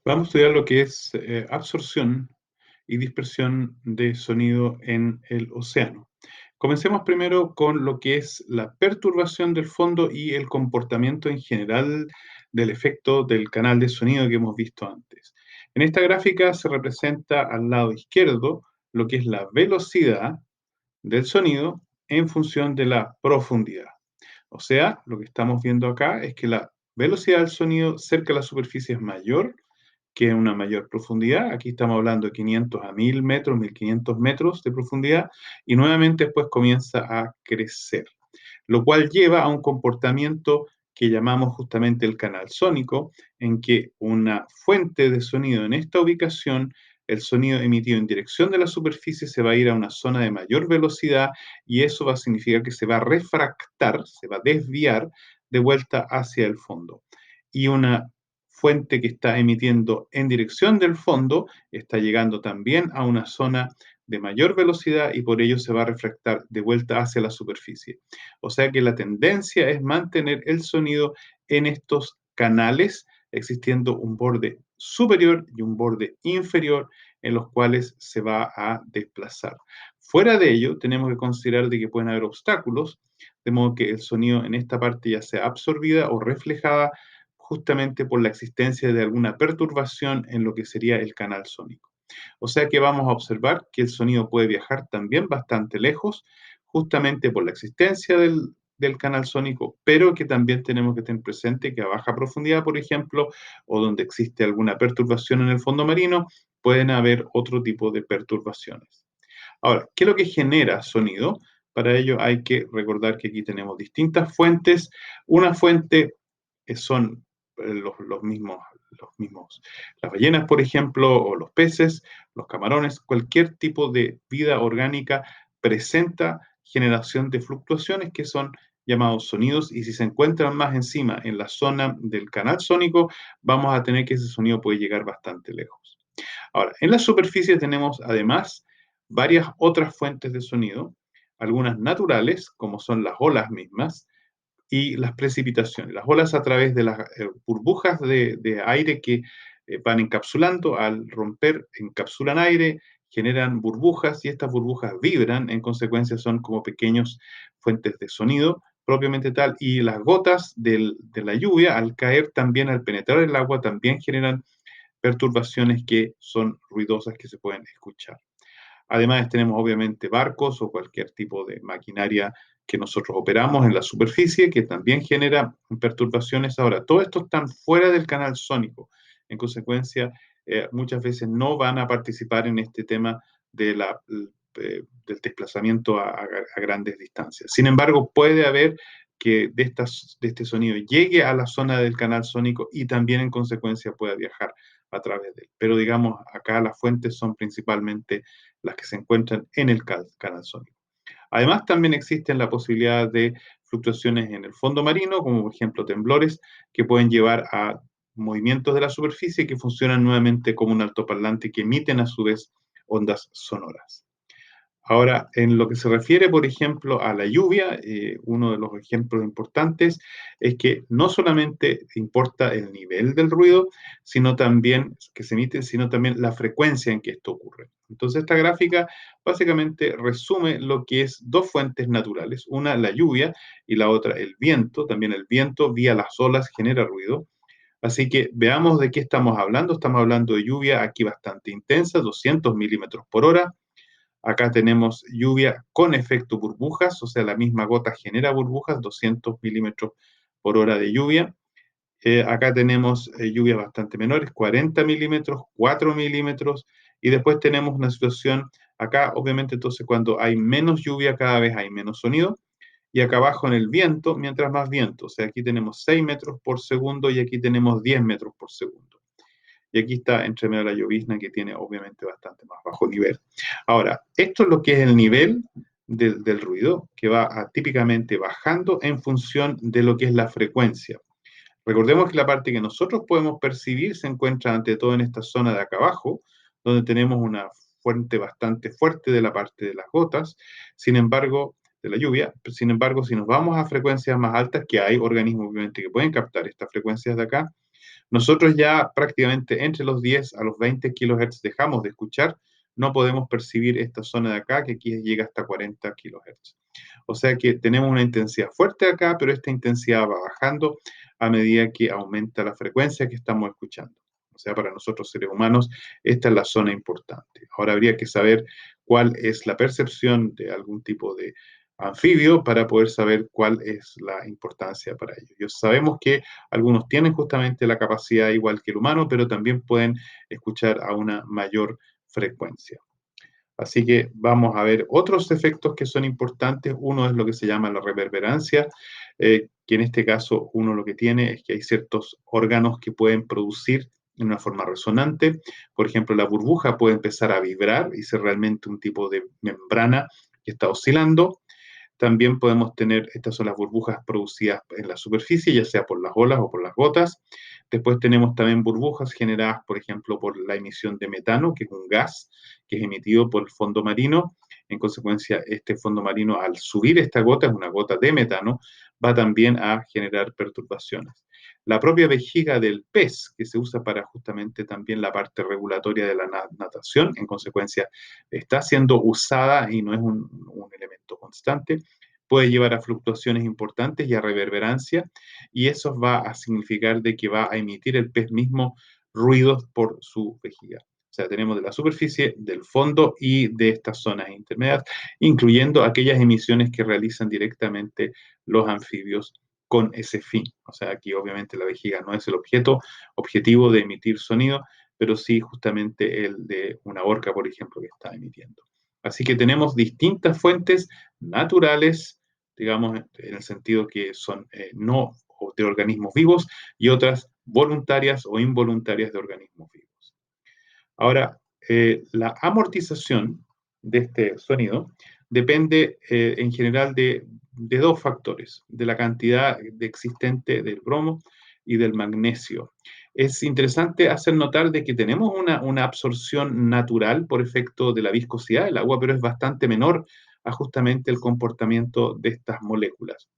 Vamos a estudiar lo que es absorción y dispersión de sonido en el océano. Comencemos primero con lo que es la perturbación del fondo y el comportamiento en general del efecto del canal de sonido que hemos visto antes. En esta gráfica se representa al lado izquierdo lo que es la velocidad del sonido en función de la profundidad. O sea, lo que estamos viendo acá es que la velocidad del sonido cerca de la superficie es mayor que una mayor profundidad. Aquí estamos hablando de 500 a 1000 metros, 1500 metros de profundidad, y nuevamente después comienza a crecer, lo cual lleva a un comportamiento que llamamos justamente el canal sónico, en que una fuente de sonido en esta ubicación, el sonido emitido en dirección de la superficie se va a ir a una zona de mayor velocidad y eso va a significar que se va a refractar, se va a desviar de vuelta hacia el fondo. Y una fuente que está emitiendo en dirección del fondo está llegando también a una zona de mayor velocidad y por ello se va a refractar de vuelta hacia la superficie. O sea que la tendencia es mantener el sonido en estos canales, existiendo un borde superior y un borde inferior en los cuales se va a desplazar. Fuera de ello, tenemos que considerar de que pueden haber obstáculos, de modo que el sonido en esta parte ya sea absorbida o reflejada justamente por la existencia de alguna perturbación en lo que sería el canal sónico. O sea que vamos a observar que el sonido puede viajar también bastante lejos, justamente por la existencia del canal sónico, pero que también tenemos que tener presente que a baja profundidad, por ejemplo, o donde existe alguna perturbación en el fondo marino, pueden haber otro tipo de perturbaciones. Ahora, ¿qué es lo que genera sonido? Para ello hay que recordar que aquí tenemos distintas fuentes. Una fuente son los mismos, las ballenas, por ejemplo, o los peces, los camarones, cualquier tipo de vida orgánica presenta generación de fluctuaciones que son llamados sonidos y si se encuentran más encima en la zona del canal sónico, vamos a tener que ese sonido puede llegar bastante lejos. Ahora, en la superficie tenemos además varias otras fuentes de sonido, algunas naturales, como son las olas mismas, y las precipitaciones. Las olas a través de las burbujas de aire que van encapsulando, al romper, encapsulan aire, generan burbujas y estas burbujas vibran, en consecuencia son como pequeños fuentes de sonido propiamente tal, y las gotas de la lluvia al caer también, al penetrar el agua, también generan perturbaciones que son ruidosas que se pueden escuchar. Además, tenemos obviamente barcos o cualquier tipo de maquinaria que nosotros operamos en la superficie que también genera perturbaciones. Ahora, todo esto están fuera del canal sónico. En consecuencia, muchas veces no van a participar en este tema de del desplazamiento a grandes distancias. Sin embargo, puede haber que de este sonido llegue a la zona del canal sónico y también en consecuencia pueda viajar a través de él. Pero digamos, acá las fuentes son principalmente las que se encuentran en el canal sónico. Además, también existen la posibilidad de fluctuaciones en el fondo marino, como por ejemplo temblores, que pueden llevar a movimientos de la superficie que funcionan nuevamente como un altoparlante que emiten a su vez ondas sonoras. Ahora, en lo que se refiere, por ejemplo, a la lluvia, uno de los ejemplos importantes es que no solamente importa el nivel del ruido, sino también que se emite, sino también la frecuencia en que esto ocurre. Entonces, esta gráfica básicamente resume lo que es dos fuentes naturales, una la lluvia y la otra el viento. También el viento vía las olas genera ruido. Así que veamos de qué estamos hablando. Estamos hablando de lluvia aquí bastante intensa, 200 milímetros por hora. Acá tenemos lluvia con efecto burbujas, o sea, la misma gota genera burbujas, 200 milímetros por hora de lluvia. Acá tenemos lluvias bastante menores, 40 milímetros, 4 milímetros, y después tenemos una situación, acá obviamente entonces cuando hay menos lluvia cada vez hay menos sonido, y acá abajo en el viento, mientras más viento, o sea, aquí tenemos 6 metros por segundo y aquí tenemos 10 metros por segundo. Y aquí está entre medio la llovizna que tiene obviamente bastante más bajo nivel. Ahora, esto es lo que es el nivel del ruido, que va típicamente bajando en función de lo que es la frecuencia. Recordemos que la parte que nosotros podemos percibir se encuentra ante todo en esta zona de acá abajo, donde tenemos una fuente bastante fuerte de la parte de las gotas, sin embargo, de la lluvia. Sin embargo, si nos vamos a frecuencias más altas, que hay organismos obviamente que pueden captar estas frecuencias de acá, Nosotros ya prácticamente entre los 10 a los 20 kilohertz dejamos de escuchar, no podemos percibir esta zona de acá, que aquí llega hasta 40 kilohertz. O sea que tenemos una intensidad fuerte acá, pero esta intensidad va bajando a medida que aumenta la frecuencia que estamos escuchando. O sea, para nosotros seres humanos, esta es la zona importante. Ahora habría que saber cuál es la percepción de algún tipo de anfibio para poder saber cuál es la importancia para ellos. Sabemos que algunos tienen justamente la capacidad igual que el humano, pero también pueden escuchar a una mayor frecuencia. Así que vamos a ver otros efectos que son importantes. Uno es lo que se llama la reverberancia, que en este caso uno lo que tiene es que hay ciertos órganos que pueden producir en una forma resonante. Por ejemplo, la burbuja puede empezar a vibrar y ser realmente un tipo de membrana que está oscilando. También podemos tener, estas son las burbujas producidas en la superficie, ya sea por las olas o por las gotas. Después tenemos también burbujas generadas, por ejemplo, por la emisión de metano, que es un gas que es emitido por el fondo marino. En consecuencia, este fondo marino, al subir esta gota, es una gota de metano, va también a generar perturbaciones. La propia vejiga del pez, que se usa para justamente también la parte regulatoria de la natación, en consecuencia, está siendo usada y no es un elemento constante, puede llevar a fluctuaciones importantes y a reverberancia, y eso va a significar de que va a emitir el pez mismo ruidos por su vejiga. O sea, tenemos de la superficie, del fondo y de estas zonas intermedias, incluyendo aquellas emisiones que realizan directamente los anfibios con ese fin. O sea, aquí obviamente la vejiga no es el objetivo de emitir sonido, pero sí justamente el de una orca, por ejemplo, que está emitiendo. Así que tenemos distintas fuentes naturales, digamos, en el sentido que son no de organismos vivos y otras voluntarias o involuntarias de organismos vivos. Ahora, la amortización de este sonido depende en general de dos factores, de la cantidad de existente del bromo y del magnesio. Es interesante hacer notar de que tenemos una absorción natural por efecto de la viscosidad del agua, pero es bastante menor a justamente el comportamiento de estas moléculas.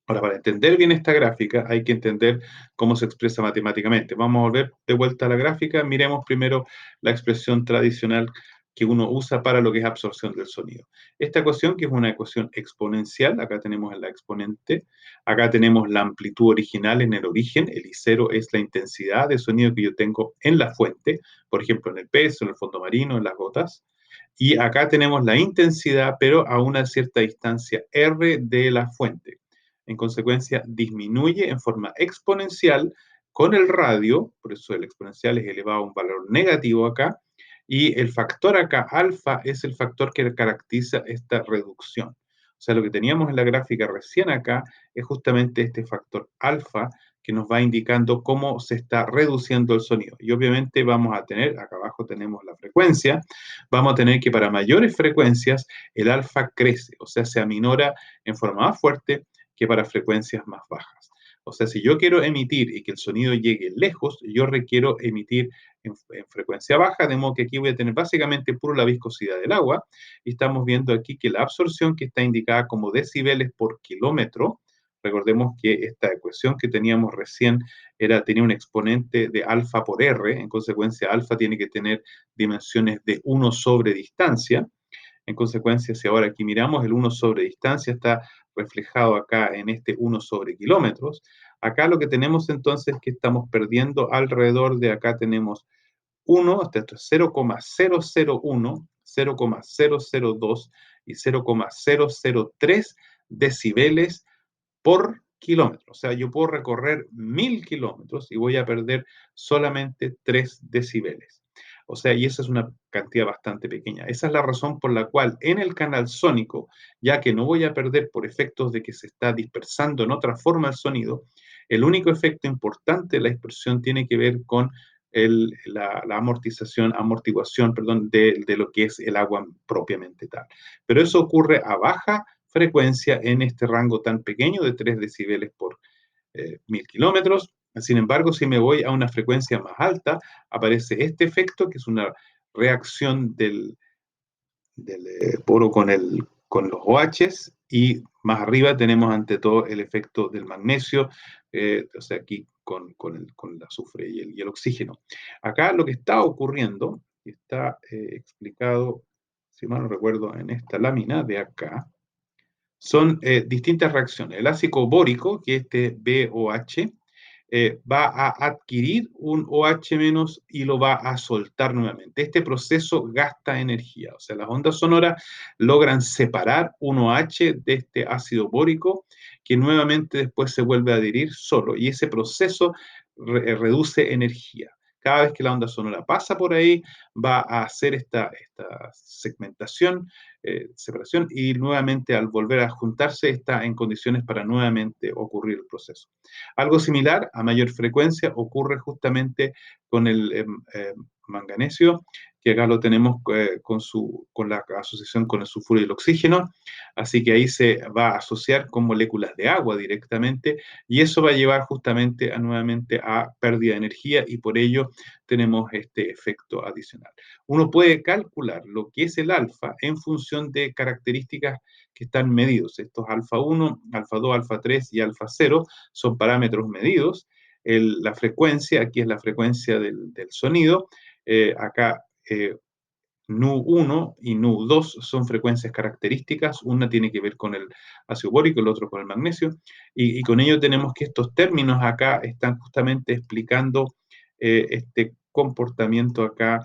Ahora, para entender bien esta gráfica, hay que entender cómo se expresa matemáticamente. Vamos a volver de vuelta a la gráfica. Miremos primero la expresión tradicional que uno usa para lo que es absorción del sonido. Esta ecuación, que es una ecuación exponencial, acá tenemos la exponente, acá tenemos la amplitud original en el origen, el I0 es la intensidad de sonido que yo tengo en la fuente, por ejemplo, en el pez, en el fondo marino, en las gotas, y acá tenemos la intensidad, pero a una cierta distancia R de la fuente. En consecuencia, disminuye en forma exponencial con el radio, por eso el exponencial es elevado a un valor negativo acá, y el factor acá, alfa, es el factor que caracteriza esta reducción. O sea, lo que teníamos en la gráfica recién acá es justamente este factor alfa que nos va indicando cómo se está reduciendo el sonido. Y obviamente vamos a tener, acá abajo tenemos la frecuencia, vamos a tener que para mayores frecuencias el alfa crece, o sea, se aminora en forma más fuerte que para frecuencias más bajas. O sea, si yo quiero emitir y que el sonido llegue lejos, yo requiero emitir en frecuencia baja, de modo que aquí voy a tener básicamente puro la viscosidad del agua. Y estamos viendo aquí que la absorción, que está indicada como decibeles por kilómetro, recordemos que esta ecuación que teníamos recién tenía un exponente de alfa por R, en consecuencia alfa tiene que tener dimensiones de 1 sobre distancia. En consecuencia, si ahora aquí miramos, el 1 sobre distancia está reflejado acá en este 1 sobre kilómetros. Acá lo que tenemos entonces es que estamos perdiendo alrededor de acá tenemos 1, hasta esto es 0,001, 0,002 y 0,003 decibeles por kilómetro. O sea, yo puedo recorrer 1000 kilómetros y voy a perder solamente 3 decibeles. O sea, y esa es una cantidad bastante pequeña. Esa es la razón por la cual en el canal sónico, ya que no voy a perder por efectos de que se está dispersando en otra forma el sonido, el único efecto importante de la dispersión tiene que ver con la amortiguación, perdón, de lo que es el agua propiamente tal. Pero eso ocurre a baja frecuencia en este rango tan pequeño de 3 decibeles por 1000 kilómetros. Sin embargo, si me voy a una frecuencia más alta, aparece este efecto, que es una reacción del poro con los OHs, y más arriba tenemos ante todo el efecto del magnesio. O sea, aquí con el azufre y el oxígeno. Acá lo que está ocurriendo, y está explicado, si mal no recuerdo, en esta lámina de acá, son distintas reacciones. El ácido bórico, que es este BOH, va a adquirir un OH menos y lo va a soltar nuevamente. Este proceso gasta energía, o sea, las ondas sonoras logran separar un OH de este ácido bórico que nuevamente después se vuelve a adherir solo y ese proceso reduce energía. Cada vez que la onda sonora pasa por ahí, va a hacer esta segmentación, separación, y nuevamente al volver a juntarse está en condiciones para nuevamente ocurrir el proceso. Algo similar, a mayor frecuencia, ocurre justamente con el manganesio, que acá lo tenemos con la asociación con el sulfuro y el oxígeno, así que ahí se va a asociar con moléculas de agua directamente, y eso va a llevar justamente nuevamente a pérdida de energía, y por ello tenemos este efecto adicional. Uno puede calcular lo que es el alfa en función de características que están medidos. Estos alfa 1, alfa 2, alfa 3 y alfa 0 son parámetros medidos. La frecuencia, aquí es la frecuencia del sonido. Acá Nu1 y Nu2 son frecuencias características, una tiene que ver con el ácido bórico, el otro con el magnesio, y con ello tenemos que estos términos acá están justamente explicando este comportamiento acá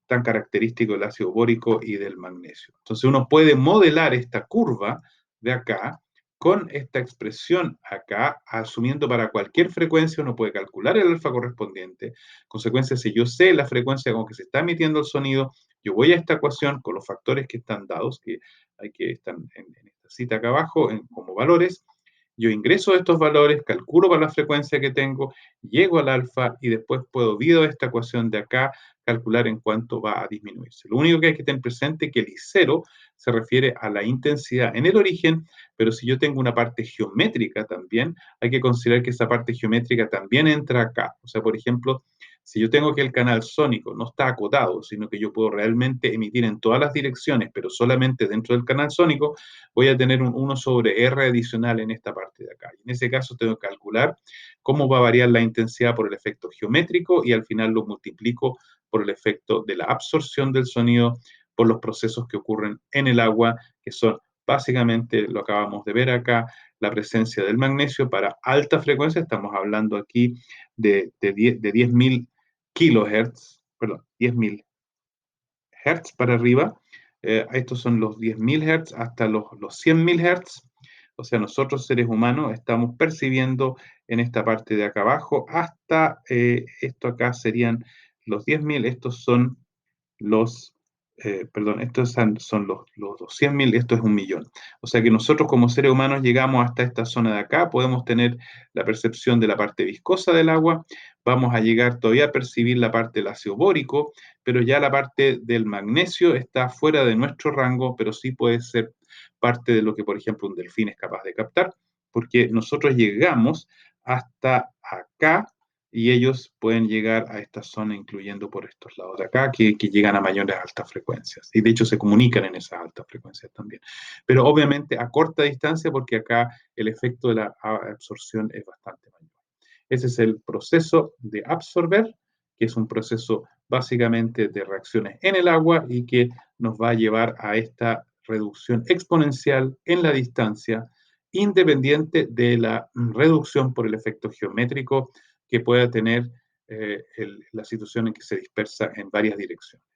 tan característico del ácido bórico y del magnesio. Entonces uno puede modelar esta curva de acá con esta expresión acá, asumiendo para cualquier frecuencia uno puede calcular el alfa correspondiente. Consecuencia, si yo sé la frecuencia con que se está emitiendo el sonido, yo voy a esta ecuación con los factores que están dados, que hay que estar en esta cita acá abajo como valores. Yo ingreso estos valores, calculo para la frecuencia que tengo, llego al alfa y después puedo, vía esta ecuación de acá, calcular en cuánto va a disminuirse. Lo único que hay que tener presente es que el I0 se refiere a la intensidad en el origen, pero si yo tengo una parte geométrica también, hay que considerar que esa parte geométrica también entra acá. O sea, por ejemplo, si yo tengo que el canal sónico no está acotado, sino que yo puedo realmente emitir en todas las direcciones, pero solamente dentro del canal sónico, voy a tener un 1 sobre R adicional en esta parte de acá. Y en ese caso tengo que calcular cómo va a variar la intensidad por el efecto geométrico y al final lo multiplico por el efecto de la absorción del sonido por los procesos que ocurren en el agua, que son básicamente, lo acabamos de ver acá, la presencia del magnesio para alta frecuencia, estamos hablando aquí de 10.000 kilohertz, perdón, 10.000 hertz para arriba. Estos son los 10.000 hertz hasta los 100.000 hertz. O sea, nosotros seres humanos estamos percibiendo en esta parte de acá abajo hasta esto acá serían los 10.000, estos son los, perdón, estos son los 200.000, esto es 1.000.000. O sea que nosotros como seres humanos llegamos hasta esta zona de acá, podemos tener la percepción de la parte viscosa del agua, vamos a llegar todavía a percibir la parte del ácido bórico, pero ya la parte del magnesio está fuera de nuestro rango, pero sí puede ser parte de lo que, por ejemplo, un delfín es capaz de captar, porque nosotros llegamos hasta acá y ellos pueden llegar a esta zona, incluyendo por estos lados de acá, que llegan a mayores altas frecuencias. Y de hecho se comunican en esas altas frecuencias también. Pero obviamente a corta distancia, porque acá el efecto de la absorción es bastante mayor. Ese es el proceso de absorber, que es un proceso básicamente de reacciones en el agua y que nos va a llevar a esta reducción exponencial en la distancia, independiente de la reducción por el efecto geométrico que pueda tener la situación en que se dispersa en varias direcciones.